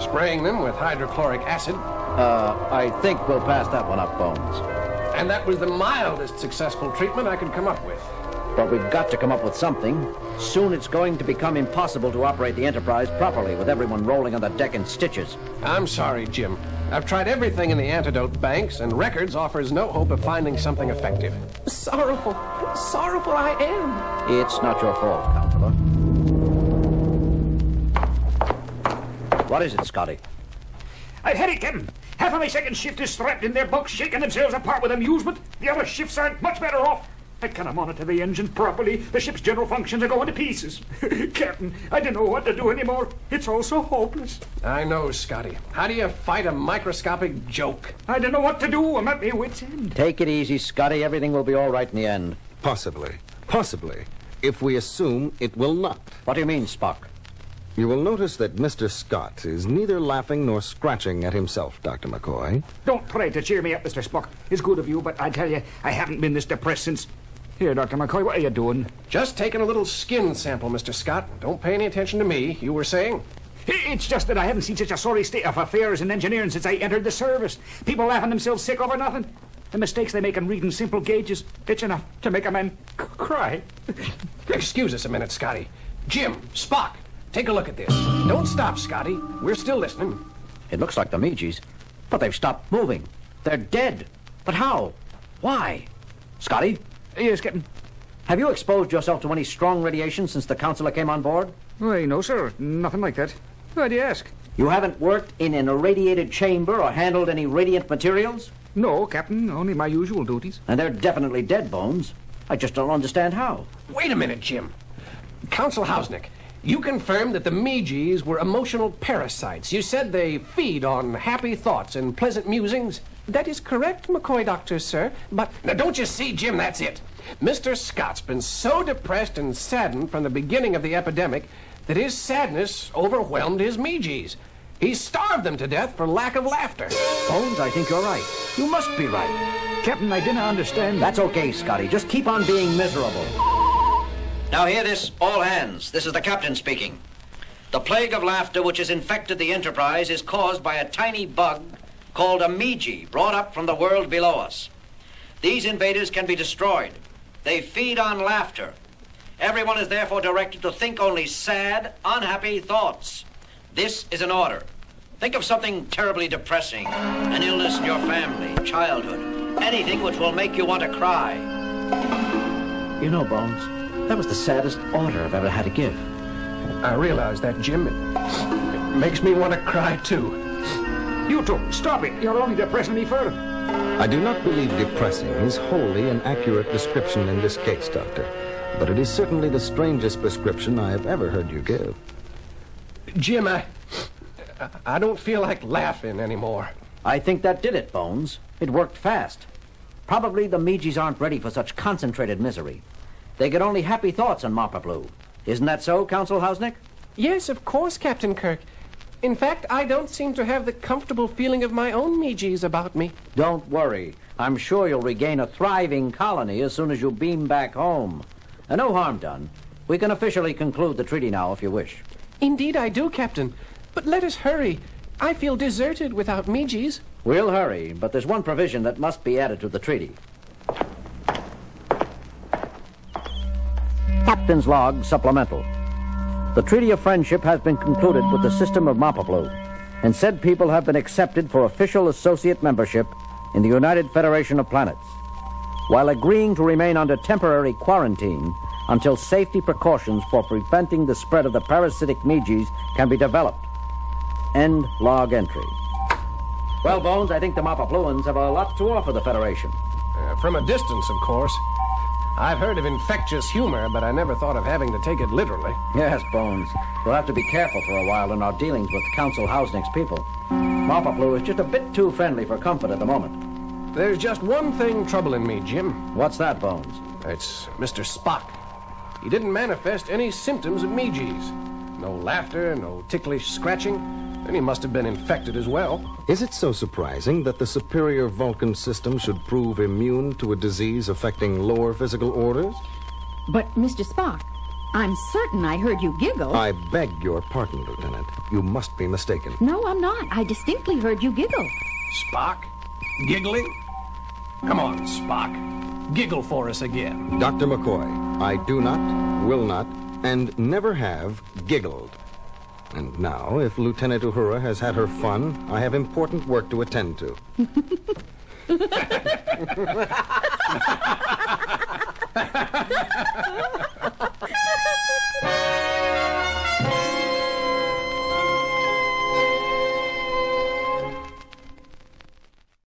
spraying them with hydrochloric acid. I think we'll pass that one up, Bones. And that was the mildest successful treatment I could come up with. But we've got to come up with something. Soon it's going to become impossible to operate the Enterprise properly with everyone rolling on the deck in stitches. I'm sorry, Jim. I've tried everything in the antidote banks, and records offers no hope of finding something effective. Sorrowful I am. It's not your fault, Counselor. What is it, Scotty? I've had it, Captain. Half of my second shift is strapped in their bunks, shaking themselves apart with amusement. The other shifts aren't much better off. I cannot monitor the engines properly. The ship's general functions are going to pieces. Captain, I don't know what to do anymore. It's all so hopeless. I know, Scotty. How do you fight a microscopic joke? I don't know what to do. I'm at my wit's end. Take it easy, Scotty. Everything will be all right in the end. Possibly. If we assume it will not. What do you mean, Spock? You will notice that Mr. Scott is neither laughing nor scratching at himself, Dr. McCoy. Don't try to cheer me up, Mr. Spock. It's good of you, but I tell you, I haven't been this depressed since... Here, Dr. McCoy, what are you doing? Just taking a little skin sample, Mr. Scott. Don't pay any attention to me. You were saying? It's just that I haven't seen such a sorry state of affairs in engineering since I entered the service. People laughing themselves sick over nothing. The mistakes they make in reading simple gauges, it's enough to make a man cry. Excuse us a minute, Scotty. Jim, Spock, take a look at this. Don't stop, Scotty. We're still listening. It looks like the Meeges, but they've stopped moving. They're dead. But how? Why? Scotty? Yes, Captain. Have you exposed yourself to any strong radiation since the counselor came on board? Why, no, sir. Nothing like that. Why do you ask? You haven't worked in an irradiated chamber or handled any radiant materials? No, Captain. Only my usual duties. And they're definitely dead, Bones. I just don't understand how. Wait a minute, Jim. Counsel Hausnick, you confirmed that the Meeges were emotional parasites. You said they feed on happy thoughts and pleasant musings. That is correct, McCoy Doctor, sir, but... Now, don't you see, Jim, that's it. Mr. Scott's been so depressed and saddened from the beginning of the epidemic that his sadness overwhelmed his Meeges. He starved them to death for lack of laughter. Bones, I think you're right. You must be right. Captain, I didn't understand. That's okay, Scotty. Just keep on being miserable. Now hear this, all hands. This is the captain speaking. The plague of laughter which has infected the Enterprise is caused by a tiny bug called a Meege, brought up from the world below us. These invaders can be destroyed. They feed on laughter. Everyone is therefore directed to think only sad, unhappy thoughts. This is an order. Think of something terribly depressing, an illness in your family, childhood, anything which will make you want to cry. You know, Bones, that was the saddest order I've ever had to give. I realize that, Jim. It makes me want to cry, too. You two, stop it. You're only depressing me further. I do not believe depressing is wholly an accurate description in this case, Doctor. But it is certainly the strangest prescription I have ever heard you give. Jim, I don't feel like laughing anymore. I think that did it, Bones. It worked fast. Probably the Meeges aren't ready for such concentrated misery. They get only happy thoughts on Mappa Blue. Isn't that so, Counsel Hausnick? Yes, of course, Captain Kirk. In fact, I don't seem to have the comfortable feeling of my own Meeges about me. Don't worry. I'm sure you'll regain a thriving colony as soon as you beam back home. And no harm done. We can officially conclude the treaty now, if you wish. Indeed I do, Captain. But let us hurry. I feel deserted without Meeges. We'll hurry, but there's one provision that must be added to the treaty. Captain's Log Supplemental. The Treaty of Friendship has been concluded with the system of Mappa Blue, and said people have been accepted for official associate membership in the United Federation of Planets, while agreeing to remain under temporary quarantine until safety precautions for preventing the spread of the parasitic Meeges can be developed. End log entry. Well, Bones, I think the Mappa Bluans have a lot to offer the Federation. From a distance, of course. I've heard of infectious humor, but I never thought of having to take it literally. Yes, Bones. We'll have to be careful for a while in our dealings with Counsel Hausnick's people. Mappa Blue is just a bit too friendly for comfort at the moment. There's just one thing troubling me, Jim. What's that, Bones? It's Mr. Spock. He didn't manifest any symptoms of Meeges. No laughter, no ticklish scratching, and he must have been infected as well. Is it so surprising that the superior Vulcan system should prove immune to a disease affecting lower physical orders? But, Mr. Spock, I'm certain I heard you giggle. I beg your pardon, Lieutenant. You must be mistaken. No, I'm not. I distinctly heard you giggle. Spock? Giggling? Come on, Spock. Giggle for us again. Dr. McCoy, I do not, will not, and never have giggled. And now, if Lieutenant Uhura has had her fun, I have important work to attend to.